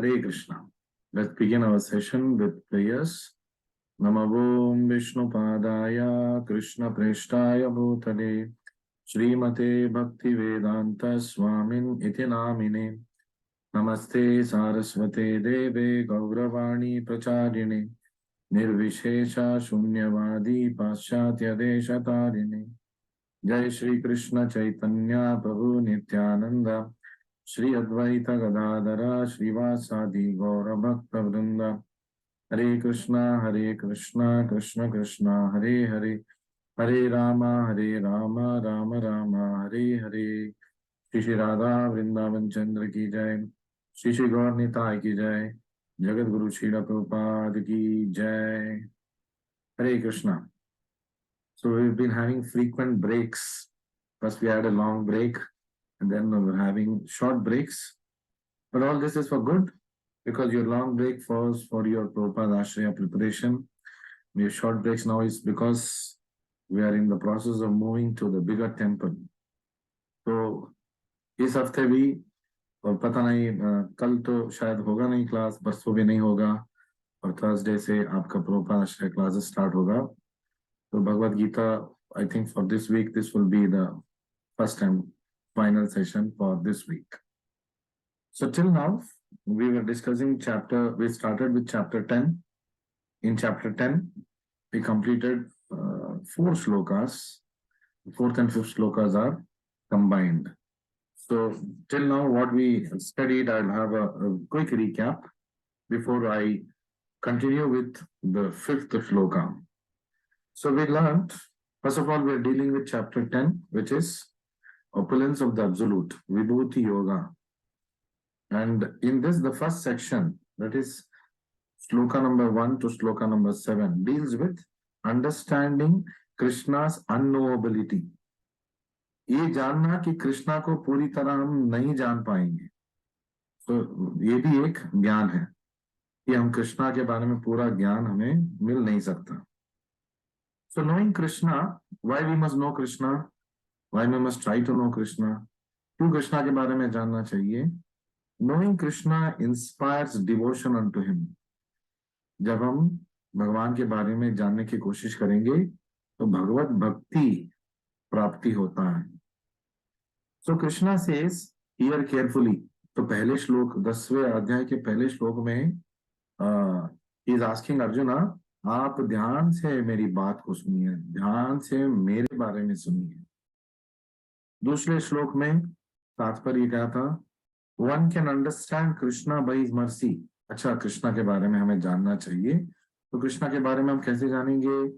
Hare Krishna. Let's begin our session with prayers. Namo Vishnu Padaya Krishna Preshtaya Bhutale Srimate Bhakti Vedanta Swamin Iti Namine Namaste Saraswate Deve Gauravani Pracharine Nirvishesha Shunyavadi Paschatya Deshatarine Jai Shri Krishna Chaitanya Prabhu Nityananda Shri Advaita Gadadara Srivasadi Gaura Bhakta Vrinda Hare Krishna Krishna Krishna Hare Hare Hare Rama Rama Rama Hare Hare Shri Shri Radha Vrindavan Chandra ki Jai Shri Shri Gaur Nitai ki Jai Jagat Guru Srila Prabhupada ki Jai Hare Krishna. So we've been having frequent breaks. First we had a long break and then we're having short breaks. But all this is for good because your long break falls for your Prabhupada Ashraya preparation. Your short breaks now is because we are in the process of moving to the bigger temple. So इस हफ्ते भी और पता नहीं कल तो शायद होगा नहीं क्लास, परसों भी नहीं होगा और थर्सडे से आपका Prabhupada Ashraya क्लासेस स्टार्ट होगा. So Bhagavad Gita, I think for this week, this will be the first and final session for this week. So till now, we were discussing we started with chapter 10. In chapter 10, we completed 4 shlokas. The 4th and 5th shlokas are combined. So till now, what we studied, I'll have a quick recap before I continue with the 5th shloka. So we learned, first of all, we're dealing with chapter 10, which is opulence of the absolute, Vibhuti Yoga. And in this, the first section, that is shloka number 1 to shloka number 7, deals with understanding Krishna's unknowability. ये जानना कि कृष्णा को पूरी तरह हम नहीं जान पाएंगे. तो ये भी एक ज्ञान है कि हम कृष्णा के बारे में पूरा ज्ञान हमें मिल नहीं सकता. So knowing Krishna, why we must know Krishna, why we must try to know Krishna, क्यों कृष्णा के बारे में जानना चाहिए. Knowing Krishna inspires devotion unto him. जब हम भगवान के बारे में जानने की कोशिश करेंगे तो भगवत भक्ति प्राप्ति होता है. So Krishna says here carefully. तो पहले श्लोक 10वें अध्याय के पहले श्लोक में he is asking Arjuna, आप ध्यान से मेरी बात को सुनिए, ध्यान से मेरे बारे में सुनिए. दूसरे श्लोक में तात्पर्य क्या था? One can understand Krishna by his mercy. अच्छा, कृष्णा के बारे में हमें जानना चाहिए. तो कृष्णा के बारे में हम कैसे जानेंगे?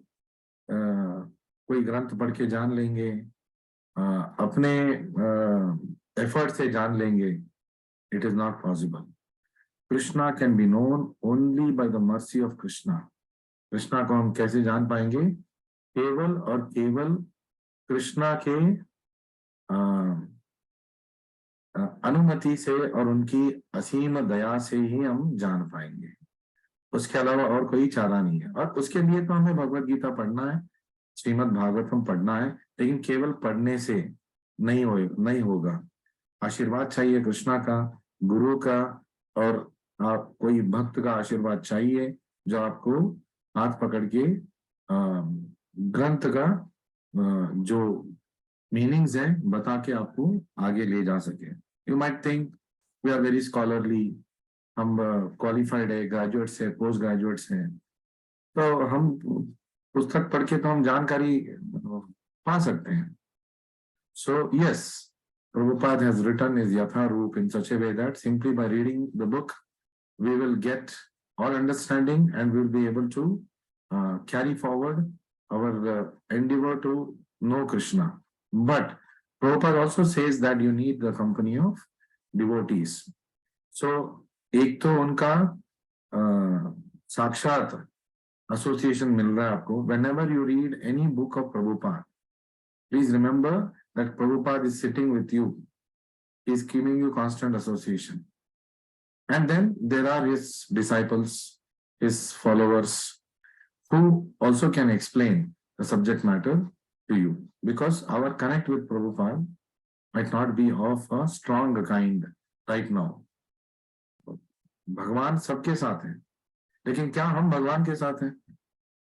कोई ग्रंथ पढ़ के जान लेंगे, अपने एफर्ट से जान लेंगे. It is not possible. Krishna can be known only by the mercy of Krishna. Krishna को हम कैसे जान पाएंगे? केवल और केवल कृष्णा के अनुमति से और उनकी असीम दया से ही हम जान पाएंगे. उसके अलावा और कोई चारा नहीं है. और उसके लिए तो हमें भगवत गीता पढ़ना है, श्रीमद् भागवतम पढ़ना है, लेकिन केवल पढ़ने से नहीं होगा. आशीर्वाद चाहिए कृष्णा का, गुरु का, और आप कोई भक्त का आशीर्वाद चाहिए जो आपको हाथ पकड़ के ग्रंथ का जो मीनिंग्स है बता के आपको आगे ले जा सके. You might think we are very scholarly, हम क्वालिफाइड है, ग्रेजुएट्स है, पोस्ट ग्रेजुएट्स हैं, तो हम पुस्तक पढ़ के तो हम जानकारी पा सकते हैं. So yes, Prabhupada has written his Yatha Roop in such a way that simply by reading the book we will get all understanding and we'll be able to carry forward our endeavor to know Krishna. But Prabhupada also says that you need the company of devotees. So एक तो उनका साक्षात association मिल रहा है आपको. Whenever you read any book of Prabhupada, please remember that Prabhupada is sitting with you. He is giving you constant association. And then there are his disciples, his followers, who also can explain the subject matter to you. Because our connect with Prabhupada might not be of a strong kind right now. भगवान सबके साथ है, लेकिन क्या हम भगवान के साथ हैं,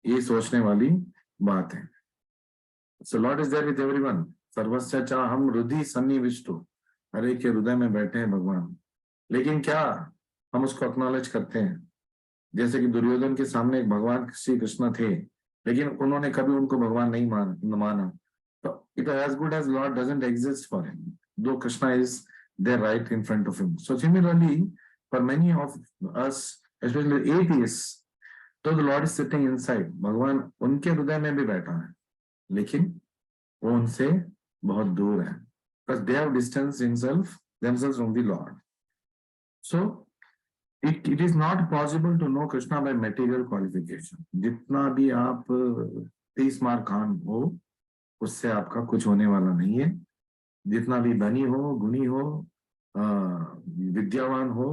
ये सोचने वाली बात है। So lord is there with everyone, सर्वस्य च हम हृदय सन्निविष्टो, हर एक के हृदय में बैठे हैं भगवान, लेकिन क्या हम उसको एक्नॉलेज करते हैं? जैसे कि दुर्योधन के सामने एक भगवान श्री कृष्ण थे, लेकिन उन्होंने कभी उनको भगवान नहीं माना, तो it as good as lord doesn't exist for him, though Krishna is there right in front of him. So similarly for many of us, especially atheists, तो the lord is sitting inside, भगवान उनके हृदय में भी बैठा है, लेकिन वो उनसे बहुत दूर है, because they have distanced themselves from the Lord. So it is not possible to know Krishna by material qualification. जितना भी आप 30 मार खान हो, उससे आपका कुछ होने वाला नहीं है। जितना भी धनी हो, गुणी हो, विद्यावान हो,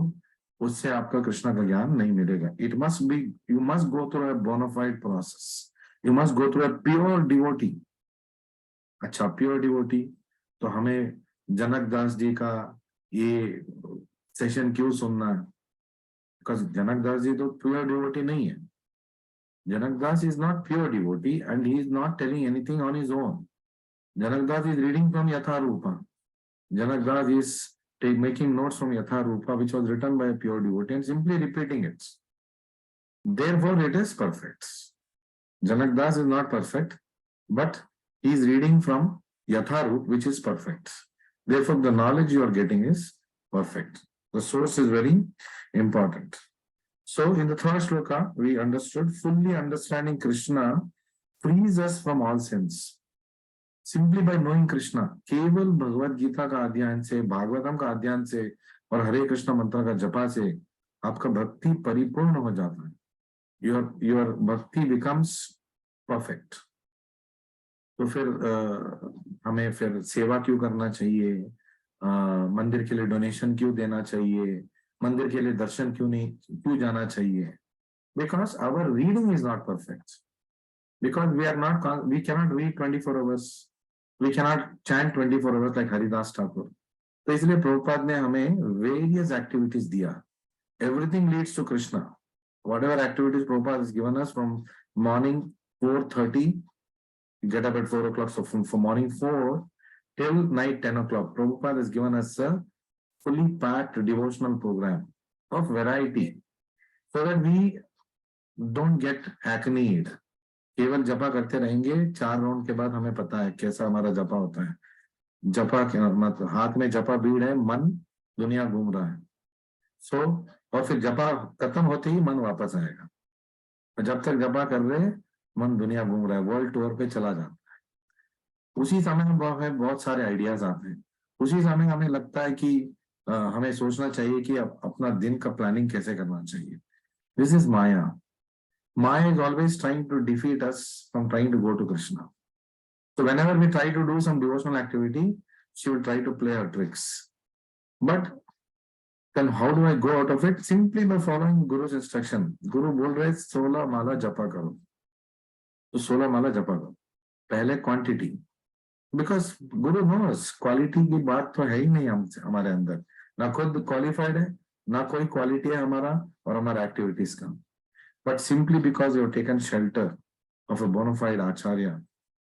उससे आपका कृष्णा का ज्ञान नहीं मिलेगा। It must be, you must go through a bona fide process. You must go through a pure devotee. अच्छा, प्योर डिवोटी, तो हमें जनक दास जी का ये सेशन क्यों सुनना है? बिकॉज जनक दास जी तो प्योर डिवोटी नहीं है। Janak Das is not pure devotee and he is not telling anything on his own. Janak Das is reading from Yatha Rupa. Janak Das is making notes from Yatha Rupa which was written by a pure devotee and simply repeating it. Therefore it is perfect. Janak Das is not perfect, but he is reading from Yatharup, which is perfect. Therefore, the knowledge you are getting is perfect. The source is very important. So, in the third shloka, we understood fully understanding Krishna frees us from all sins. Simply by knowing Krishna, केवल भगवद गीता का अध्ययन से, भागवतम का अध्ययन से और हरे कृष्ण मंत्र का जपा से आपका भक्ति परिपूर्ण हो जाता है। Your bhakti becomes perfect. तो फिर हमें फिर सेवा क्यों करना चाहिए, मंदिर के लिए डोनेशन क्यों देना चाहिए, मंदिर के लिए दर्शन क्यों जाना चाहिए? Because our reading is not perfect. Because we cannot read 24 hours. We cannot chant 24 hours like Haridas Thakur. तो इसलिए प्रभुपाद ने हमें various activities दिया. Everything leads to Krishna. Whatever activities Prabhupada has given us from morning 4:30, get up at 4 o'clock. So from morning 4 till night 10 o'clock, Prabhupada has given us a fully packed devotional program of variety, so that we don't get hackneyed. केवल जपा करते रहेंगे, 4 round के बाद हमें पता है कैसा हमारा जपा होता है। जपा क्या मतलब, हाथ में जपा बीड़ है, मन दुनिया घूम रहा है। और फिर जपा खत्म होते ही मन वापस आएगा। जब तक जपा कर रहे मन दुनिया घूम रहा है, वर्ल्ड टूर पे चला जाता है। उसी समय में बहुत सारे आइडियाज आते हैं। उसी समय हमें लगता है कि हमें सोचना चाहिए कि अपना दिन का प्लानिंग कैसे करना चाहिए। This is Maya. Maya is always trying to defeat us from trying to go to Krishna. So whenever we try to do some devotional activity, she will try to play her tricks. But then how do I go out of it? Simply by following Guru's instruction. Guru बोल रहे 16 माला जपा करो, तो 16 माला जपा करो। पहले quantity, because Guru nose quality की बात तो है ही नहीं हमारे अंदर, ना खुद क्वालिफाइड है, ना कोई क्वालिटी है हमारा और हमारा एक्टिविटीज का। But simply because you have taken shelter of a bona fide acharya,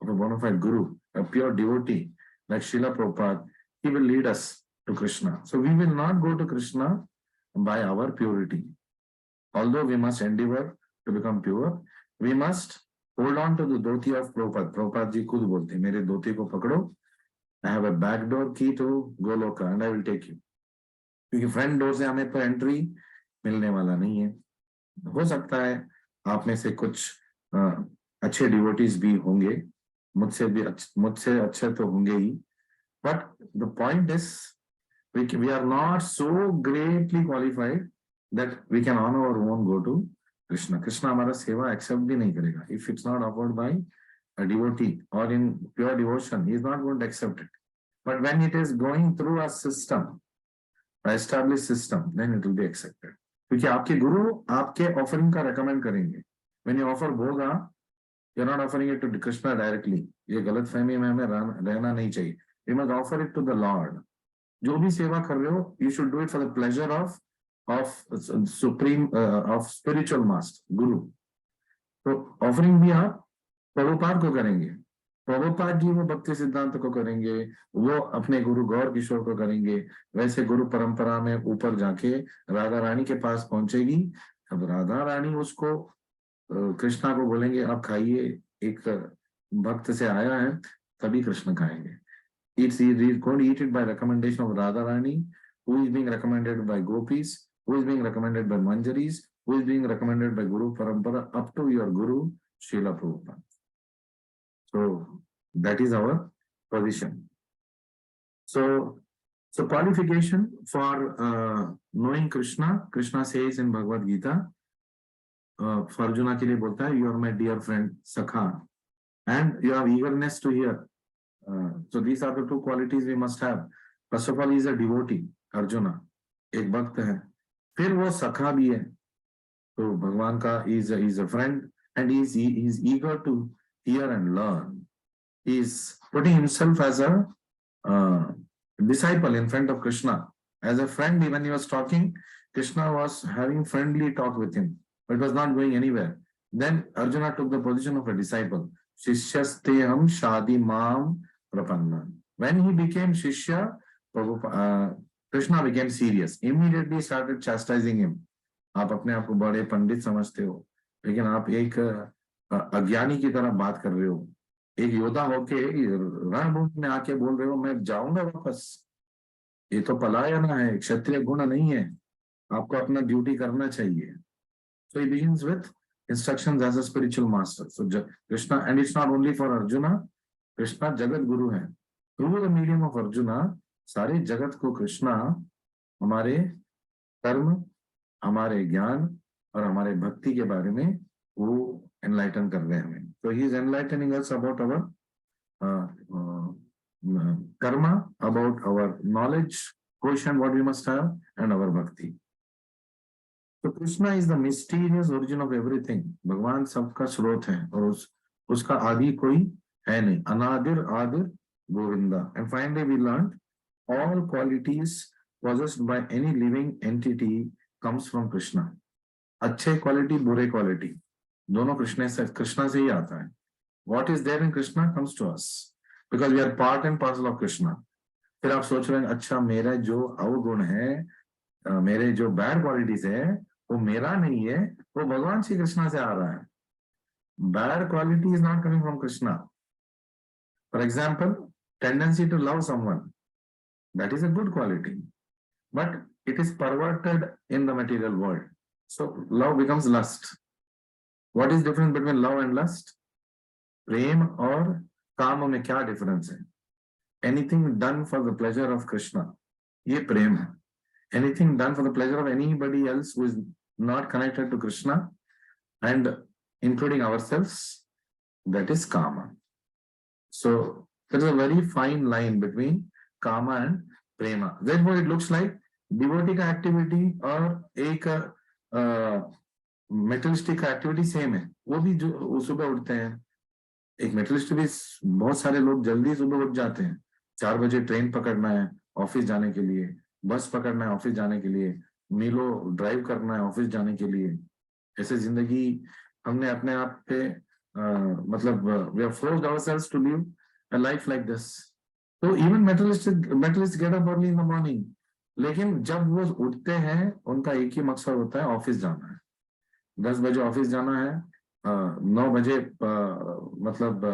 of a bona fide guru, a pure devotee like Srila Prabhupada, he will lead us to Krishna. So we will not go to Krishna by our purity. Although we must endeavor to become pure, we must hold on to the dhoti of Prabhupada. Prabhupada ji खुद बोलते हैं, मेरे धोती को पकड़ो, I have a back door key to Goloka and I will take you. क्योंकि front door से हमें तो एंट्री मिलने वाला नहीं है। हो सकता है आप में से कुछ अच्छे डिवोटीज भी होंगे, मुझसे अच्छे तो होंगे ही, but the point is we are not so greatly qualified that we can on our own go to Krishna. Krishna हमारा सेवा एक्सेप्ट भी नहीं करेगा if it's not offered by a devotee और in pure devotion, he is not going to accept it. But when it is going through a system, established system, then it will be accepted. क्योंकि आपके गुरु आपके offering का recommend करेंगे। When you offer bhoga, you are not offering it to Krishna directly. ये गलत फहमी में हमें रहना नहीं चाहिए। You must offer it to the Lord. जो भी सेवा कर रहे हो, you should do it for the pleasure of of supreme of spiritual master guru. तो ऑफरिंग भी आप प्रभुपाद को करेंगे, प्रभुपाद जी वो भक्ति सिद्धांत को करेंगे, वो अपने गुरु गौर किशोर को करेंगे। वैसे गुरु परंपरा में ऊपर जाके राधा रानी के पास पहुंचेगी, अब राधा रानी उसको कृष्णा को बोलेंगे आप खाइए, एक भक्त से आया है, तभी कृष्ण खाएंगे। It's going to eat it by recommendation of Radha Rani, who is being recommended by gopis, who is being recommended by manjaris, who is being recommended by Guru Parampara up to your Guru Srila Prabhupada. So that is our position. So qualification for knowing Krishna, Krishna says in Bhagavad Gita, for Arjuna के लिए बोलता है, you are my dear friend, Sakha, and you have eagerness to hear. So these are the two qualities we must have. First of all, he is a devotee, Arjuna, एक भक्त है, फिर वो सखा भी है, तो भगवान का is a friend and he is eager to hear and learn. He is putting himself as a disciple in front of Krishna. As a friend, when he was talking, Krishna was having friendly talk with him, but it was not going anywhere. Then Arjuna took the position of a disciple. Shishyasteham shadi mam prapanna. When he became Shishya, Krishna became serious. Immediately started chastising him. आप अपने आप को बड़े पंडित समझते हो, लेकिन आप एक अज्ञानी की तरह बात कर रहे हो, एक योद्धा होके रणभूमि में आके बोल रहे हो मैं जाऊंगा वापस, ये तो पलायन है, क्षत्रिय गुण नहीं है, आपको अपना ड्यूटी करना चाहिए. So he begins with instructions as a spiritual master. So Krishna, and it's not only for Arjuna, Krishna Jagat Guru है. Through the medium of Arjuna, सारे जगत को कृष्णा हमारे कर्म, हमारे ज्ञान और हमारे भक्ति के बारे में वो enlighten कर रहे हैं हमें. So he is enlightening us about our karma, about our knowledge quotient what we must have, and our bhakti. So Krishna is the mysterious origin of everything. भगवान सबका स्रोत है और उसका आदि कोई है नहीं. अनादिर आदिर Govinda. And finally we learned all qualities possessed by any living entity comes from Krishna. अच्छे क्वालिटी बुरे क्वालिटी दोनों कृष्णा से ही आता है. What is there in Krishna comes to us because we are part and parcel of Krishna. फिर आप सोच रहे हैं अच्छा मेरा जो अवगुण है, मेरे जो बैड क्वालिटीज है वो मेरा नहीं है, वो भगवान श्री कृष्णा से आ रहा है. Bad quality is not coming from Krishna. For example, tendency to love someone, that is a good quality, but it is perverted in the material world. So love becomes lust. What is difference between love and lust? प्रेम और काम में क्या difference है? Anything done for the pleasure of Krishna, ये प्रेम है. Anything done for the pleasure of anybody else who is not connected to Krishna and including ourselves, that is kama. So there is a very fine line between kama and prema. Therefore it looks like devotee का activity और एक मेटलिस्टिक activity same है. वो भी जो सुबह उठते हैं, एक मेटलिस्ट भी बहुत सारे लोग जल्दी सुबह उठ जाते हैं, 4 बजे ट्रेन पकड़ना है ऑफिस जाने के लिए, बस पकड़ना है ऑफिस जाने के लिए, मीलो ड्राइव करना है ऑफिस जाने के लिए. ऐसे जिंदगी हमने अपने आप पे मतलब we have forced ourselves to live a life like this. So even metalists get up early in the morning, लेकिन जब वो उठते हैं उनका एक ही मकसद होता है ऑफिस जाना है. 10 बजे ऑफिस जाना है, 9 बजे मतलब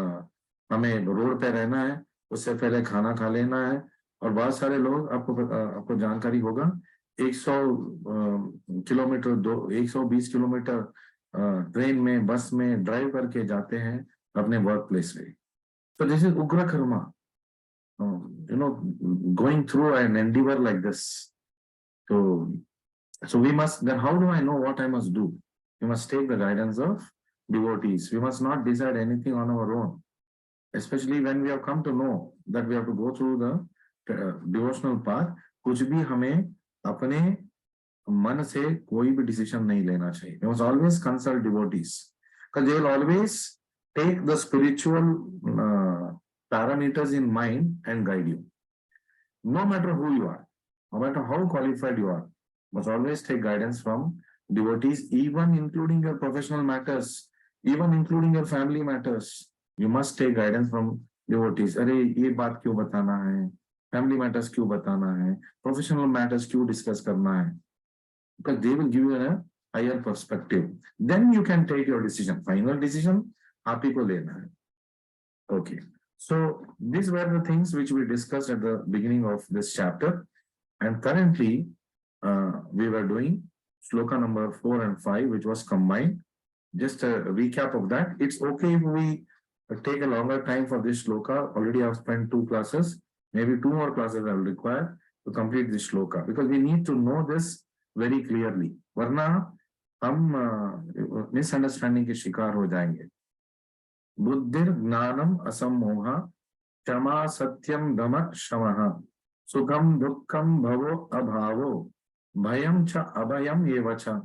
हमें रोड पे रहना है, उससे पहले खाना खा लेना है. और बहुत सारे लोग आपको जानकारी होगा 100 किलोमीटर 120 किलोमीटर ट्रेन में बस में ड्राइव करके जाते हैं अपने वर्क प्लेस पे. So this is ugra karma, going through an endeavor like this. So we must, then how do I know what I must do? We must take the guidance of devotees. We must not decide anything on our own, especially when we have come to know that we have to go through the devotional path. कुछ भी हमें अपने मन से कोई भी decision नहीं लेना चाहिए. We must always consult devotees because they will always take the spiritual parameters in mind and guide you. No matter who you are, no matter how qualified you are, Must always take guidance from devotees, even including your professional matters, even including your family matters. You must take guidance from devotees. अरे ये बात क्यों बताना है, family matters क्यों बताना है, professional matters क्यों discuss करना है, because they will give you a higher perspective. Then you can take your decision. Final decision आप ही को लेना है. Okay. So these were the things which we discussed at the beginning of this chapter, and currently we were doing shloka number 4 and 5, which was combined. Just a recap of that. It's okay if we take a longer time for this shloka. Already I've spent 2 classes, maybe 2 more classes I will require to complete this shloka, because we need to know this very clearly. वरना हम misunderstanding के शिकार हो जाएंगे. बुद्धिर ज्ञानम असमोह क्षमा सत्यम दम शमः सुखम दुःखम भवो अभावो भयम च अभयम एव च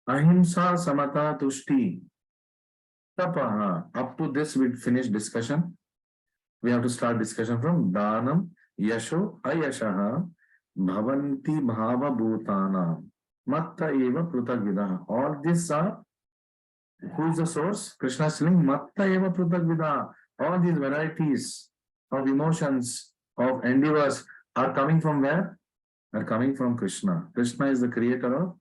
ahimsa samata tushti tapaha. Up to this we finished discussion. We have to start discussion from danam yasho ayashaha bhavanti bhava bhutana matta eva prutagvidah. All these are, who is the source? Krishna is saying matta eva prutagvidah. All these varieties of emotions, of endeavors are coming from where? Are coming from Krishna. Krishna is the creator of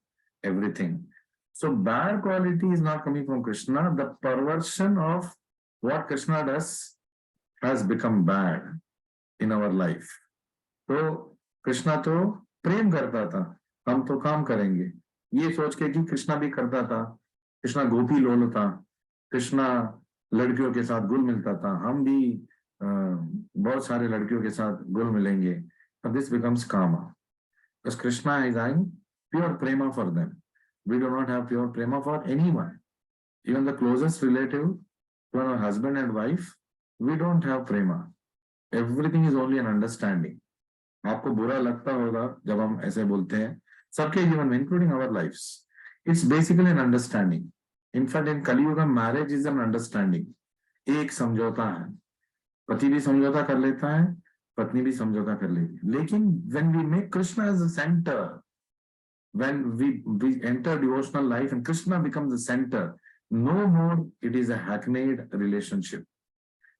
everything. So bad quality is not coming from Krishna. The perversion of what Krishna does has become bad in our life. तो कृष्णा तो प्रेम करता था, हम तो काम करेंगे, ये सोच के कि कृष्णा भी करता था. कृष्णा गोपी लोल था, कृष्णा लड़कियों के साथ घुल मिलता था, हम भी बहुत सारे लड़कियों के साथ घुल मिलेंगे. But this becomes kama, because Krishna is having pure prema for them. We do not have pure prema for anyone. Even the closest relative, to our husband and wife, we don't have prema. Everything is only an understanding. आपको बुरा लगता होगा जब हम ऐसे बोलते हैं, सबके जीवन में, including our lives. It's basically an understanding. In fact, in Kali Yuga, marriage is an understanding. एक समझौता है, पति भी समझौता कर लेता है, पत्नी भी समझौता कर लेती है. लेकिन when we make Krishna as the center, when we enter devotional life and Krishna becomes the center, no more it is a hackneyed relationship,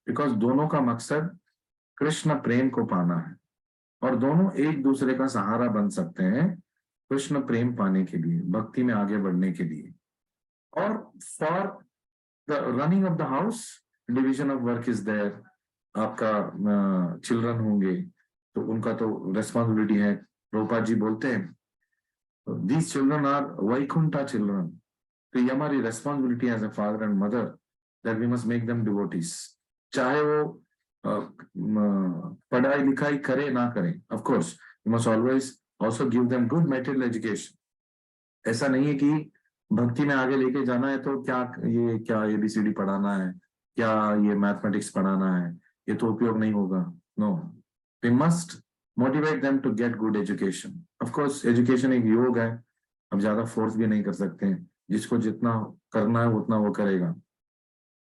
because दोनों का मकसद कृष्ण प्रेम को पाना है और दोनों एक दूसरे का सहारा बन सकते हैं कृष्ण प्रेम पाने के लिए, भक्ति में आगे बढ़ने के लिए. और for the running of the house, division of work is there. आपका चिल्ड्रन होंगे तो उनका तो रेस्पॉन्सिबिलिटी है. प्रभुपाद जी बोलते हैं these children are Vaikunta children. तो ये हमारी responsibility as a father and mother that we must make them devotees. चाहे वो पढ़ाई लिखाई करे ना करें, of course we must always also give them good material education. ऐसा नहीं है कि भक्ति में आगे लेके जाना है तो क्या ABCD पढ़ाना है, क्या ये मैथमेटिक्स पढ़ाना है, ये तो उपयोग नहीं होगा. No, we must motivate them to get good education. Of course education एक योग है, अब ज्यादा फोर्स भी नहीं कर सकते हैं, जिसको जितना करना है उतना वो करेगा,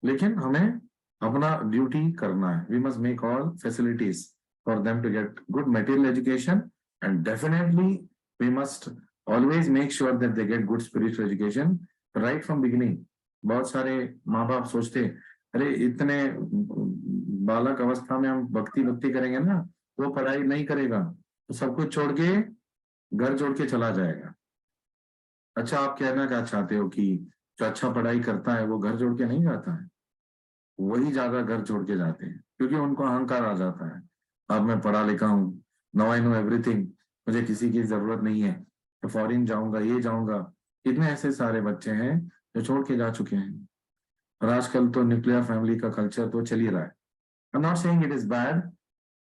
लेकिन हमें अपना ड्यूटी करना है. We must make all facilities for them to get good material education, and definitely we must always make sure that they get good spiritual education right from beginning. बहुत सारे माँ बाप सोचते अरे इतने बालक अवस्था में हम भक्ति करेंगे ना, वो पढ़ाई नहीं करेगा तो सब कुछ छोड़ के घर छोड़ के चला जाएगा. अच्छा, आप कहना क्या चाहते हो कि जो अच्छा पढ़ाई करता है वो घर छोड़ के नहीं जाता है? वही ज्यादा घर छोड़ के जाते हैं, क्योंकि उनको अहंकार आ जाता है. अब मैं पढ़ा लिखा हूँ, नाउ आई नो एवरीथिंग, मुझे किसी की जरूरत नहीं है, तो फॉरेन जाऊंगा, ये जाऊंगा. कितने ऐसे सारे बच्चे हैं जो छोड़ के जा चुके हैं. और आजकल तो न्यूक्लियर फैमिली का कल्चर तो चल ही रहा है. I am not saying it is bad.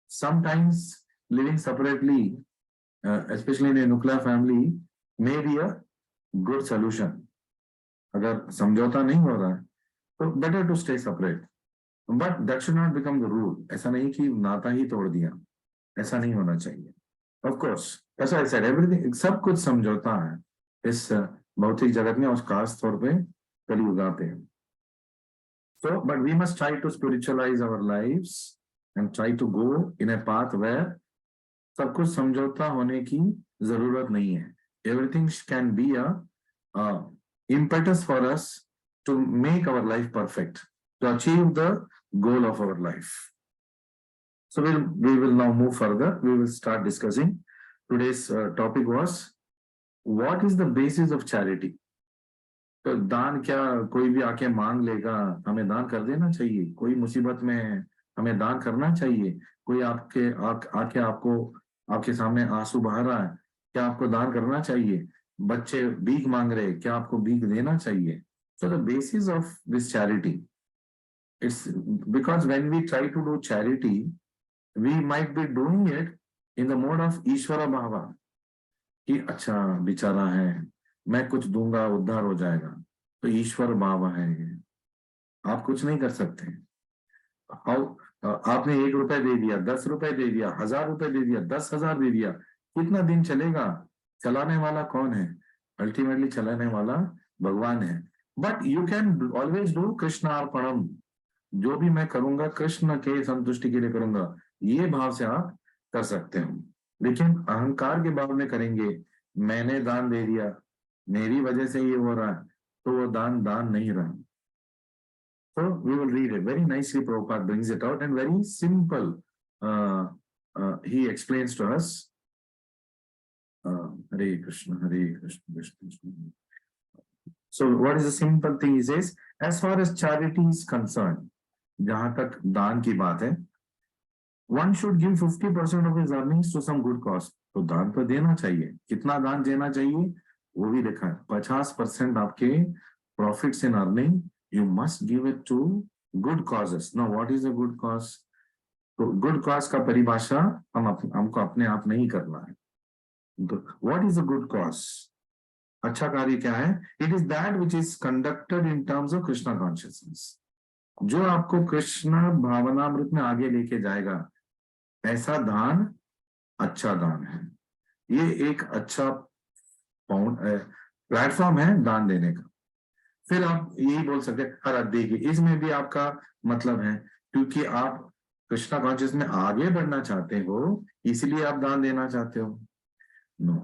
Sometimes living separately, especially in a nuclear family, may be a good solution. अगर समझौता नहीं हो रहा है तो better to stay separate, but that should not become the rule. ऐसा नहीं कि नाता ही तोड़ दिया, ऐसा नहीं होना चाहिए. Of course, as I said, everything, सब कुछ समझौता है इस भौतिक जगत में, और खास तौर पे कलियुग पे. So, but we must try to spiritualize our lives and try to go in a path where सब कुछ समझौता होने की जरूरत नहीं है. Everything can be a impetus for us to make our life perfect, to achieve the goal of our life. So we will now move further. We will start discussing. Today's topic was, what is the basis of charity? तो दान क्या कोई भी आके मांग लेगा, हमें दान कर देना चाहिए? कोई मुसीबत में है, हमें दान करना चाहिए? कोई आके आपको आपके सामने आंसू बहा रहा है, क्या आपको दान करना चाहिए? बच्चे भीख मांग रहे, क्या आपको भीख देना चाहिए? So the basis of this charity, it's because when we try to do charity, we might be doing it in the mode of ईश्वरा भावा, कि अच्छा बेचारा है, मैं कुछ दूंगा उद्धार हो जाएगा, तो ईश्वर भाव है ये, आप कुछ नहीं कर सकते। आपने 1 रुपए दे दिया, 10 रुपए दे दिया, 1000 रुपए दे दिया, 10,000 दे दिया, कितना दिन चलेगा? चलाने वाला कौन है? अल्टीमेटली चलाने वाला भगवान है। But you can always do कृष्णार्पणम, जो भी मैं करूंगा कृष्ण के संतुष्टि के लिए करूंगा, ये भाव से आप कर सकते हो। लेकिन अहंकार के भाव में करेंगे, मैंने दान दे दिया, मेरी वजह से ये हो रहा है, तो वो दान नहीं रहा। So we will read it very nicely. Prabhupada brings it out and very simple. He explains to us. Hare Krishna, Hare Krishna, Krishna Krishna. So what is the simple thing? He says, as far as charity is concerned, जहां तक दान की बात है, one should give 50% of his earnings to some good cause. तो दान तो देना चाहिए। कितना दान देना चाहिए वो भी लिखा है। 50% आपके profits in earning, you must give it to good causes. Now what is a good cause? तो good cause का परिभाषा हमको अपने आप नहीं करना है। तो what is a good cause? अच्छा कार्य क्या है? It is that which is conducted in terms of Krishna consciousness. जो आपको कृष्ण भावनामृत में आगे लेके जाएगा, ऐसा दान अच्छा दान है। ये एक अच्छा प्लेटफॉर्म है दान देने का। फिर आप यही बोल सकते हैं, हर देखिए इसमें भी आपका मतलब है, क्योंकि आप कृष्णा कॉन्शियस में आगे बढ़ना चाहते हो, इसलिए आप दान देना चाहते हो। No,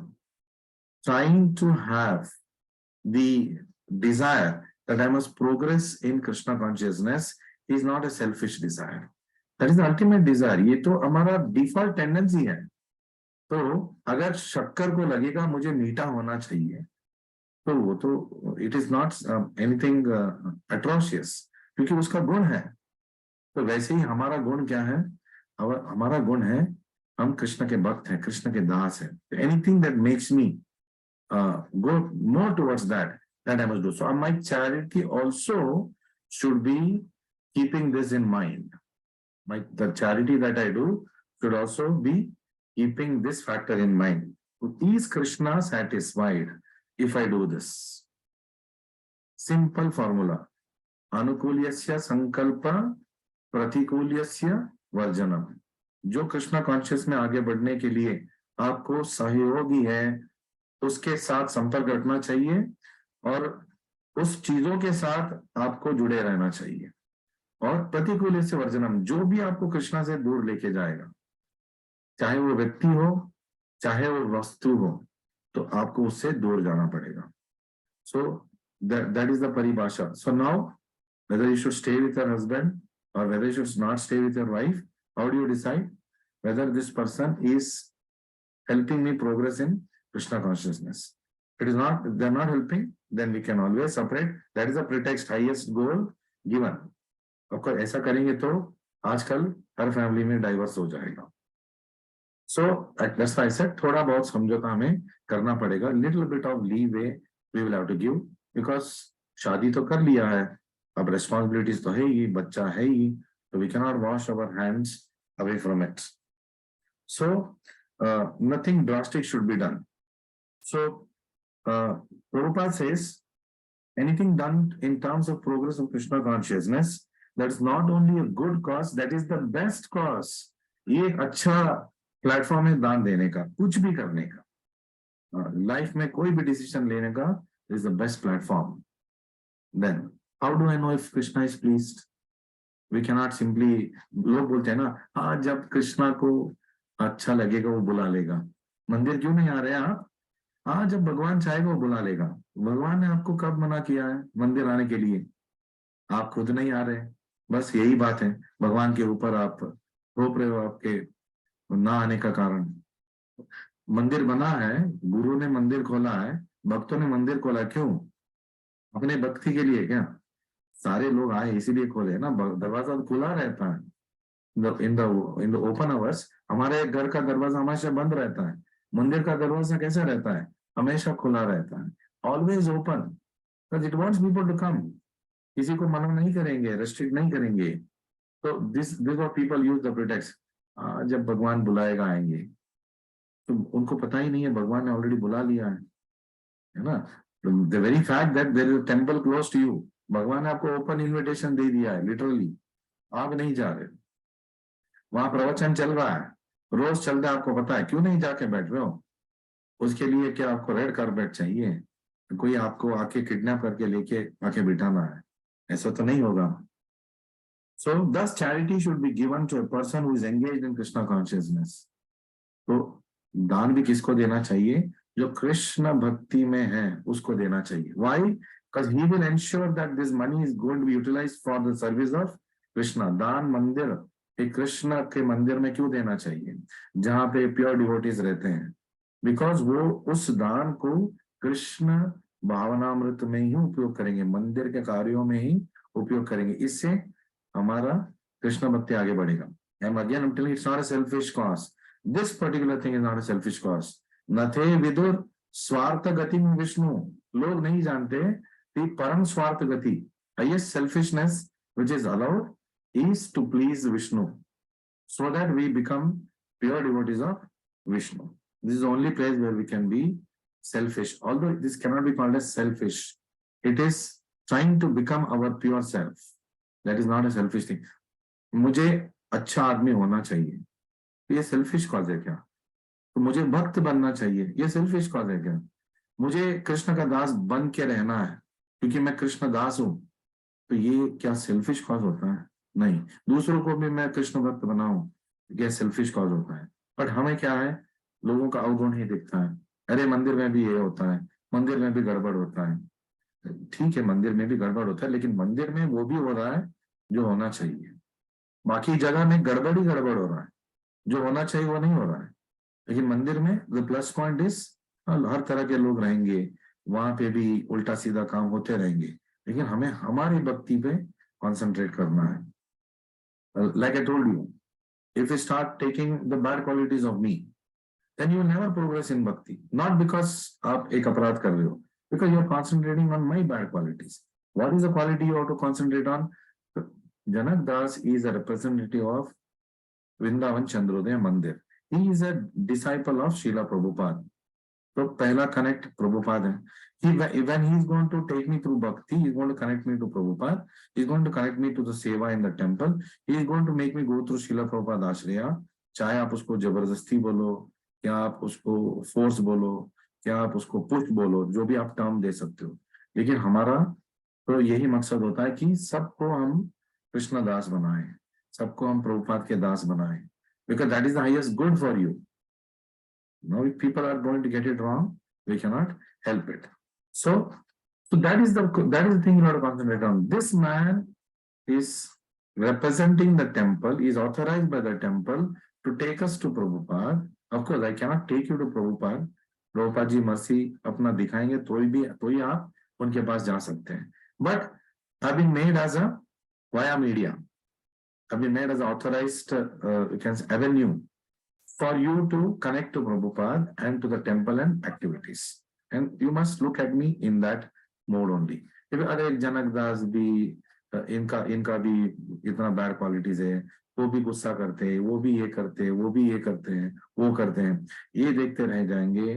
trying to have the desire that I must progress in Krishna consciousness is not a selfish desire. That is the ultimate desire. ये तो हमारा डिफॉल्ट टेंडेंसी है। तो अगर शक्कर को लगेगा मुझे मीठा होना चाहिए, तो वो तो it is not anything atrocious, क्योंकि उसका गुण है। तो वैसे ही हमारा गुण क्या है? हमारा गुण है हम कृष्ण के भक्त हैं, कृष्ण के दास हैं। Anything that makes me go more towards that I must do. So my charity also should be keeping this in mind. The charity that I do should also be keeping this factor in mind. Is Krishna satisfied if I do this? Simple formula. Anukulyasya sankalpa pratikulyasya varjanam. जो Krishna conscious में आगे बढ़ने के लिए आपको सहयोगी है, उसके साथ संपर्क रखना चाहिए और उस चीजों के साथ आपको जुड़े रहना चाहिए। और प्रतिकूल से वर्जनम, जो भी आपको कृष्णा से दूर लेके जाएगा, चाहे वो व्यक्ति हो चाहे वो वस्तु हो, तो आपको उससे दूर जाना पड़ेगा। सो दैट इज द परिभाषा। So now whether you should stay with your husband or whether you should not stay with your wife, how do you decide whether this person is helping me progress in Krishna consciousness? It is not, they're not helping, then we can always separate. That is a pretext, highest goal given. अगर ऐसा करेंगे तो आजकल हर family में diverse हो जाएगा। So that's why I said थोड़ा बहुत समझौता हमें करना पड़ेगा। Little bit of leeway we will have to give, because शादी तो कर लिया है, अब responsibilities तो है ही, बच्चा है ही, so we cannot wash our hands away from it. So nothing drastic should be done. So Prabhupada says anything done in terms of progress of Krishna consciousness, that's not only a good cause, that is the best cause. ये एक अच्छा platform है दान देने का, कुछ भी करने का, लाइफ में कोई भी डिसीजन लेने का, is the best platform. Then how do I know if Krishna is pleased? We cannot simply, लोग बोलते हैं ना, हाँ जब कृष्णा को अच्छा लगेगा वो बुला लेगा। मंदिर क्यों नहीं आ रहे आप? हाँ, जब भगवान चाहेगा वो बुला लेगा। भगवान ने आपको कब मना किया है मंदिर आने के लिए? आप खुद नहीं आ रहे, बस यही बात है। भगवान के ऊपर आप थोप रहे हो आपके ना आने का कारण। मंदिर बना है, गुरु ने मंदिर खोला है, भक्तों ने मंदिर खोला, क्यों? अपने भक्ति के लिए क्या? सारे लोग आए इसीलिए खोले ना, दरवाजा तो खुला रहता है। इन द ओपन आवर्स हमारे घर का दरवाजा हमेशा बंद रहता है, मंदिर का दरवाजा कैसा रहता है? हमेशा खुला रहता है, always open, because it wants people to come. किसी को मना नहीं करेंगे, रेस्ट्रिक्ट नहीं करेंगे। तो this what people use the pretext, जब भगवान बुलाएगा आएंगे। तो उनको पता ही नहीं है भगवान ने ऑलरेडी बुला लिया है ना। The very fact that there is a temple close to you, भगवान ने आपको ओपन इनविटेशन दे दिया है लिटरली। आप नहीं जा रहे, वहां प्रवचन चल रहा है, रोज चलता है, आपको पता है, क्यों नहीं जाके बैठ रहे हो? उसके लिए क्या आपको रेड कारपेट चाहिए? कोई आपको आके किडनैप करके लेके आके बिठाना है? ऐसा तो नहीं होगा। So thus charity should be given to a person who is engaged in Krishna consciousness. तो दान भी किसको देना चाहिए? जो कृष्ण भक्ति में है उसको देना चाहिए। Why? Because he will ensure that this money is going to be utilized for the service of Krishna. दान मंदिर, एक कृष्ण के मंदिर में क्यों देना चाहिए जहां पे प्योर डिवोटीज रहते हैं? बिकॉज वो उस दान को कृष्ण भावनामृत में ही उपयोग करेंगे, मंदिर के कार्यों में ही उपयोग करेंगे। इससे हमारा कृष्ण भक्ति आगे बढ़ेगा। And again, I'm telling you, it's not a selfish cause. This particular thing is not a selfish cause. नथे Vidur स्वार्थ गति में विष्णु, लोग नहीं जानते कि परम स्वार्थ गति, highest selfishness which is allowed is to please Vishnu, so that we become pure devotees of Vishnu. This is the only place where we can be selfish. Although this cannot be called as selfish, it is trying to become our pure self. That is not a selfish thing. मुझे अच्छा आदमी होना चाहिए, ये selfish cause है क्या? तो मुझे भक्त बनना चाहिए, ये सेल्फिश कॉज है क्या? मुझे कृष्ण का दास बन के रहना है क्योंकि मैं कृष्ण दास हूं, तो ये क्या सेल्फिश कॉज होता है? नहीं। दूसरों को भी मैं कृष्ण भक्त बनाऊं, ये सेल्फिश कॉज होता है। बट हमें क्या है, लोगों का अवगुण ही दिखता है। अरे मंदिर में भी ये होता है, मंदिर में भी गड़बड़ होता है। ठीक है, मंदिर में भी गड़बड़ होता है, लेकिन मंदिर में वो भी हो रहा है जो होना चाहिए, बाकी जगह में गड़बड़ ही गड़बड़ हो रहा है, जो होना चाहिए वो नहीं हो रहा है। लेकिन मंदिर में द प्लस पॉइंट इज हर तरह के लोग रहेंगे, वहां पे भी उल्टा सीधा काम होते रहेंगे, लेकिन हमें हमारी भक्ति पे कॉन्सेंट्रेट करना है। Like I told you, if you start taking the bad qualities of me, then you will never progress in bhakti. Not because आप एक अपराध कर रहे हो, because you are concentrating on my bad qualities. What is the quality you have to concentrate on? Janak Das is a representative of Vrindavan Chandrodaya Mandir. He is a disciple of Srila Prabhupada. तो पहला connect Prabhupada है। When he is going to take me through bhakti, he is going to connect me to Prabhupada. He is going to connect me to the seva in the temple. He is going to make me go through Srila Prabhupada Ashraya. चाहे आप उसको जबरदस्ती बोलो, क्या आप उसको force बोलो, क्या आप उसको पुश बोलो, जो भी आप टर्म दे सकते हो, लेकिन हमारा तो यही मकसद होता है कि सबको हम कृष्ण दास बनाएं, सबको हम प्रभुपाद के दास बनाएं, because that is the highest good for you. Now, if people are going to get it wrong, we cannot help it. So that is the thing you have to concentrate on. This man is representing the temple, is authorized by the temple to take us to Prabhupada. Of course, I cannot take you to Prabhupada. Prabhupada ji mercy अपना दिखाएंगे तो ही आप उनके पास जा सकते हैं. But I've been made as a via media. I've been made as an authorized avenue for you to connect to Prabhupada and to the temple and activities. And you must look at me in that mode only. If अरे जनक दास भी इनका भी इतना bad qualities है, वो भी गुस्सा करते हैं, वो भी ये करते हैं, वो भी ये करते हैं, वो करते हैं, ये देखते रह जाएंगे,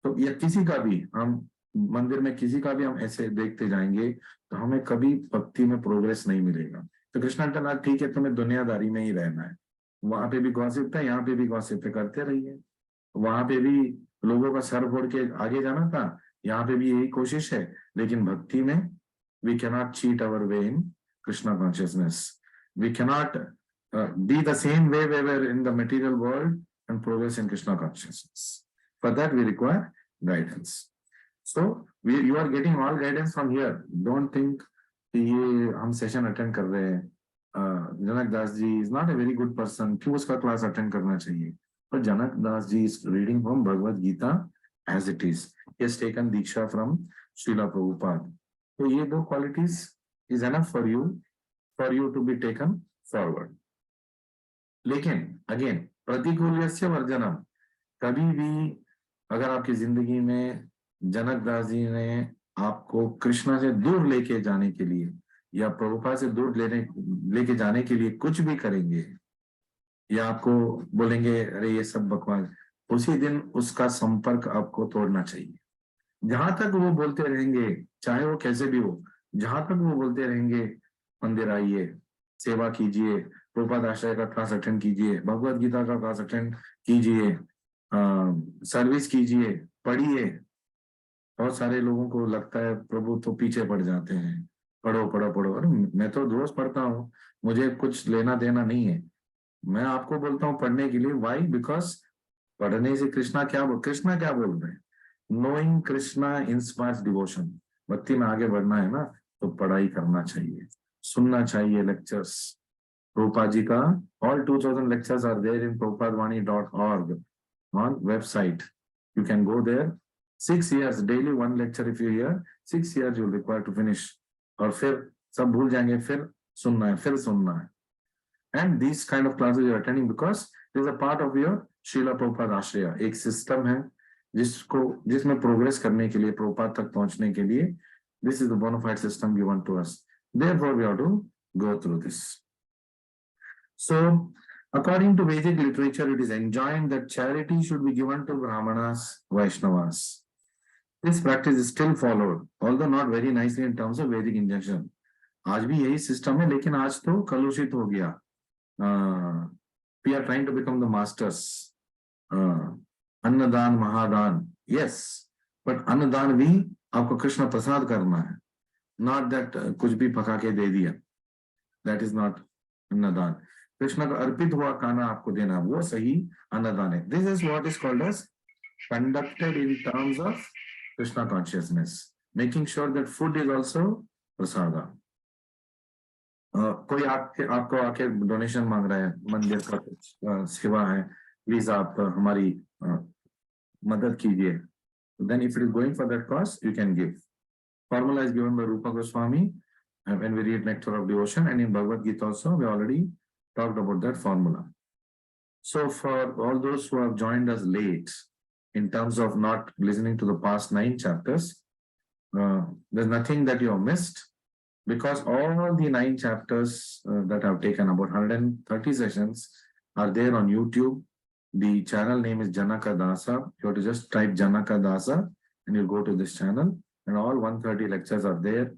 तो या किसी का भी हम मंदिर में किसी का भी हम ऐसे देखते जाएंगे तो हमें कभी भक्ति में प्रोग्रेस नहीं मिलेगा। तो कृष्ण कहना ठीक है, तुम्हें दुनियादारी में ही रहना है, वहां पे भी गॉसिप था, यहाँ पे भी गॉसिप करते रहिए, वहां पे भी लोगों का सर फोड़ के आगे जाना था, यहाँ पे भी यही कोशिश है, लेकिन भक्ति में we cannot cheat our way in Krishna consciousness. We cannot be the same way we were in the material world and progress in Krishna consciousness. For that we require guidance. So you are getting all guidance from here. Don't think कि ये हम session attend कर रहे हैं. जनक Das ji is not a very good person. क्यों उसका class attend करना चाहिए? But Janak Das ji is reading from Bhagavad Gita as it is. He has taken Diksha from Srila Prabhupada. तो ये दो qualities is enough for you to be taken forward. लेकिन again प्रतिकूल्यस्य वर्जनम. कभी भी अगर आपकी जिंदगी में जनक दास जी ने आपको कृष्णा से दूर लेके जाने के लिए या प्रभुपाद से दूर लेके जाने के लिए कुछ भी करेंगे या आपको बोलेंगे अरे ये सब बकवास, उसी दिन उसका संपर्क आपको तोड़ना चाहिए. जहां तक वो बोलते रहेंगे, चाहे वो कैसे भी हो, जहां तक वो बोलते रहेंगे मंदिर आइए, सेवा कीजिए, प्रभुपाद आश्रय का क्लास अटेंड कीजिए, भगवत गीता का क्लास अटेंड कीजिए, सर्विस कीजिए, पढ़िए. बहुत सारे लोगों को लगता है प्रभु तो पीछे पड़ जाते हैं, पढ़ो पढ़ो पढ़ो. अरे मैं तो रोज पढ़ता हूँ, मुझे कुछ लेना देना नहीं है. मैं आपको बोलता हूँ पढ़ने के लिए. वाई? बिकॉज पढ़ने से कृष्णा क्या बोल रहे हैं? Knowing Krishna inspires devotion. भक्ति में आगे बढ़ना है ना, तो पढ़ाई करना चाहिए, सुनना चाहिए लेक्चर्स. प्रभुपाद जी का all 2000 lectures are there in prabhupadvani.org on website. You can go there. 6 years daily one lecture if you hear, 6 years you'll require to finish. और फिर सब भूल जाएंगे, फिर सुनना है. And these kind of classes you're attending because it is a part of your Srila Prabhupada Ashraya. एक system है जिसमें प्रोग्रेस करने के लिए, प्रभुपाद तक पहुंचने के लिए, this is the bona fide system given to us. Therefore we have to go through this. So according to Vedic literature, it is enjoined that charity should be given to Brahmanas, Vaishnavas. This practice is still followed, although not very nicely in terms of Vedic injunction. आज भी यही system है, लेकिन आज तो कलुषित हो गया. We are trying to become the masters. अन्नदान महादान, yes, but अन्नदान भी आपको कृष्ण प्रसाद करना है, not that कुछ भी पका के दे दिया. That is not अन्नदान. कृष्ण का अर्पित हुआ खाना आपको देना, वो सही अन्नदान है. This is what is called as conducted in terms of Krishna consciousness, making sure that food is also prasada. कोई आपको आके डोनेशन मांग रहा है, मंदिर का सेवा है, प्लीज आप हमारी मदद कीजिए. Then if it is going for that cause, you can give. Formula is given by Rupa Goswami when we read Nectar of Devotion, and in Bhagavad Gita also we already talked about that formula. So for all those who have joined us late in terms of not listening to the past 9 chapters, there's nothing that you have missed, because all the 9 chapters that have taken about 130 sessions are there on YouTube. The channel name is Janaka Dasa. You have to just type Janaka Dasa and you go to this channel, and all 130 lectures are there.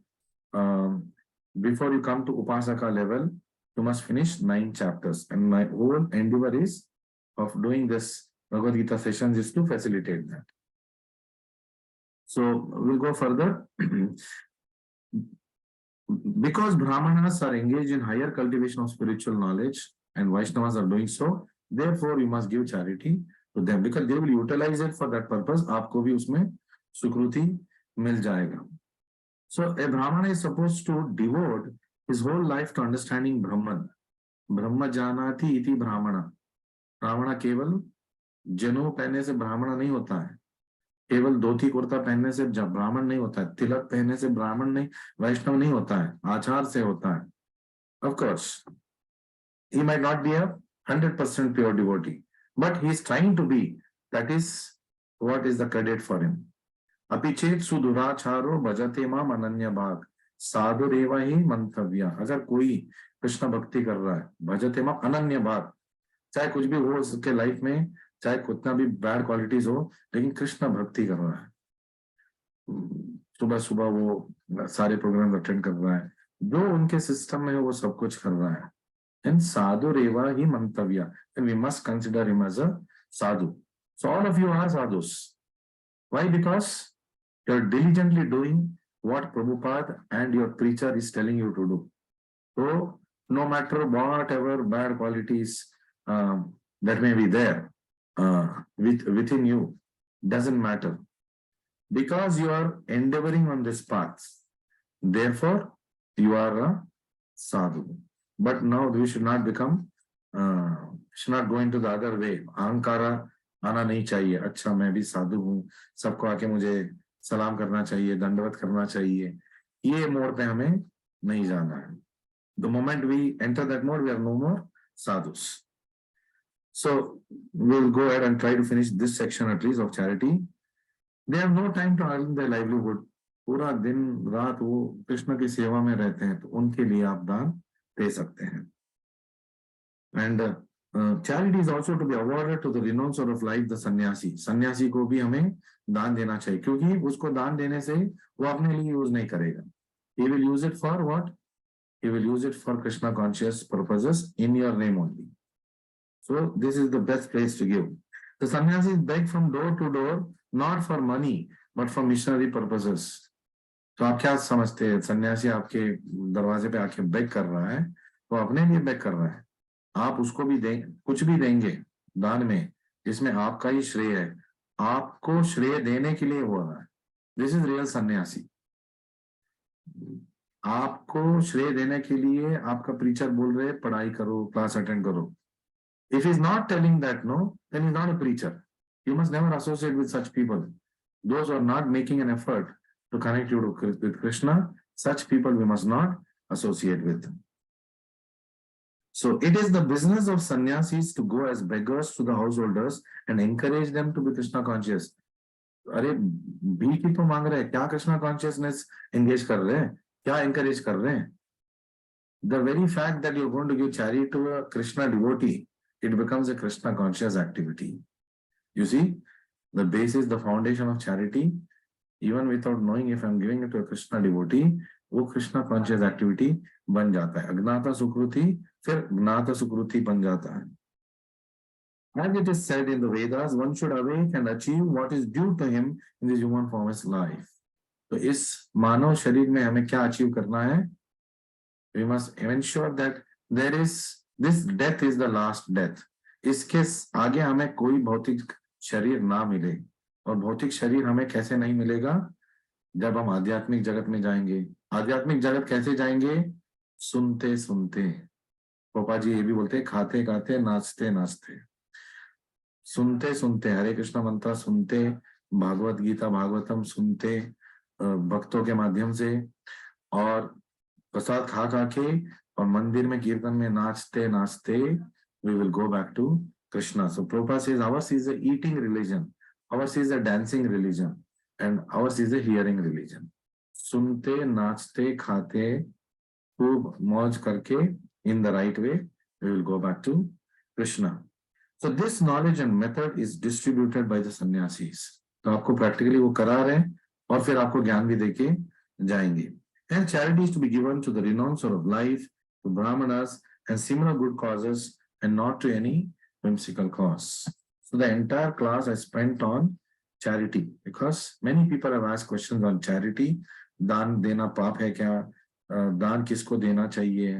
Before you come to Upasaka level, you must finish 9 chapters, and my whole endeavor is of doing this Bhagavad Gita sessions is to facilitate that. So we'll go further. Because Brahmanas are engaged in higher cultivation of spiritual knowledge and Vaishnavas are doing so, therefore you must give charity to them, because they will utilize it for that purpose. आपको भी उसमें सुकृति मिल जाएगा. So a Brahmana is supposed to devote his whole life to understanding Brahman. Brahma janati iti Brahmana. Brahmana केवल जनेऊ पहनने से ब्राह्मण नहीं होता है, केवल धोती कुर्ता पहनने से ब्राह्मण नहीं होता है, तिलक पहनने से ब्राह्मण नहीं, वैष्णव नहीं होता है, आचार से होता है. Of course, he might not be a 100% pure devotee, but he is trying to be. That is what is the credit for him. अपिचेत सुदुराचारो भजते माम अनन्य भाग साधुरेवा ही मंतव्य. अगर कोई कृष्ण भक्ति कर रहा है, भजते माम अनन्य भाग, चाहे कुछ भी हो उसके लाइफ में, चाहे कितना भी बैड क्वालिटीज हो, लेकिन कृष्ण भक्ति कर रहा है, सुबह सुबह वो सारे प्रोग्राम अटेंड कर रहा है, जो उनके सिस्टम में वो सब कुछ कर रहा है. And sadhu reva hi mantavya, and we must consider him as a sadhu. So all of you are sadhus. Why? Because you're diligently doing what Prabhupada and your preacher is telling you to do. So no matter whatever bad qualities that may be there within you, doesn't matter. because you are endeavoring on this path, therefore you are a sadhu. But now we should not become, should not go into the other way. अहंकारा आना नहीं चाहिए, अच्छा मैं भी साधु हूँ, सबको आके मुझे सलाम करना चाहिए, दंडवत करना चाहिए, ये मोड पे हमें नहीं जाना है. The moment we enter that mode, we are no more sadhus. So we'll go ahead and try to finish this section at least of charity. They have no time to earn their livelihood. पूरा दिन रात वो कृष्ण की सेवा में रहते हैं, तो उनके लिए आप दान दे सकते हैं. And charity is also to be awarded to the renouncer of life, the sannyasi. सन्यासी को भी हमें दान देना चाहिए, क्योंकि उसको दान देने से वो अपने लिए यूज नहीं करेगा. He will use it for what? He will use it for Krishna conscious purposes in your name only. So this is the best place to give. The sannyasis beg from door to door, not for money, but for missionary purposes. तो आप क्या समझते हैं, सन्यासी आपके दरवाजे पे आके बेग कर रहा है, वो अपने लिए बेग कर रहा है. आप उसको भी दें, कुछ भी देंगे दान में जिसमें आपका ही श्रेय है, आपको श्रेय देने के लिए हो रहा है. दिस इज रियल सन्यासी. आपको श्रेय देने के लिए आपका प्रीचर बोल रहे पढ़ाई करो, क्लास अटेंड करो. If he is not telling that, no, then he is not a preacher. You must never associate with such people. Those who are not making an effort to connect you with Krishna, such people we must not associate with. So it is the business of sannyasis to go as beggars to the householders and encourage them to be Krishna conscious. अरे भीख ही तो मांग रहे हैं, क्या Krishna consciousness engage कर रहे हैं, क्या एंकरेज कर रहे हैं? The very fact that you're going to give charity to a Krishna devotee, it becomes a Krishna conscious activity. You see, the basis, the foundation of charity, even without knowing, if I'm giving it to a Krishna devotee, वो Krishna conscious activity बन जाता है. अज्ञाता सुकृति फिर ज्ञाता सुकृति बन जाता है. As it is said in the Vedas, one should awake and achieve what is due to him in this human form of life. तो इस मानव शरीर में हमें क्या अचीव करना है? We must ensure that there is, this death is the last death. इसके आगे हमें कोई भौतिक शरीर ना मिले. और भौतिक शरीर हमें कैसे नहीं मिलेगा? जब हम आध्यात्मिक जगत में जाएंगे. आध्यात्मिक जगत कैसे जाएंगे? सुनते सुनते. पापा जी ये भी बोलते हैं, खाते खाते नाचते नाचते. सुनते सुनते हरे कृष्ण मंत्र सुनते, भागवत गीता भागवतम सुनते भक्तों के माध्यम से, और प्रसाद खा खा के और मंदिर में कीर्तन में नाचते नाचते we will go back to Krishna. So Prabhupada says ours is a eating religion, ours is a dancing religion, and ours is a hearing religion. सुनते नाचते खाते खूब मौज करके in the right way we will go back to Krishna. So this knowledge and method is distributed by the sannyasis. तो आपको practically वो करा रहे हैं और फिर आपको ज्ञान भी देके जाएंगे. And charity is to be given to the renouncer of life, to brahmanas and similar good causes, and not to any whimsical cause. So the entire class I spent on charity because many people have asked questions on charity. दान देना पाप है क्या? दान किसको देना चाहिए?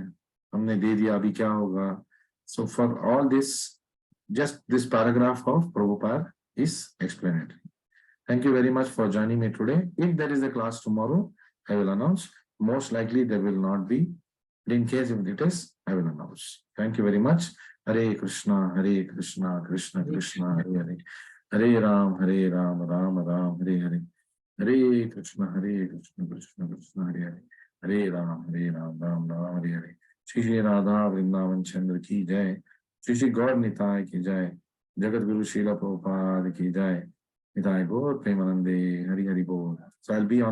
हमने दे दिया अभी क्या होगा? So for all this, just this paragraph of Prabhupada is explanatory. Thank you very much for joining me today. If there is a class tomorrow, I will announce. Most likely there will not be. In case if it is, I will announce. Thank you very much. Hare Krishna, Krishna Krishna, Hare Hare. Hare Ram, Ram Ram, Hare Hare. Hare Krishna, Krishna Krishna, Hare Hare. Hare Ram, Ram Ram, Hare Hare. Shri Radha Vrindavan Chandra ki jai. Shri Gaur Nitai ki jai. Jagat Guru Srila Prabhupada ki jai. Nitai Gaur Premanande, Hari Hari Bol. So I'll be on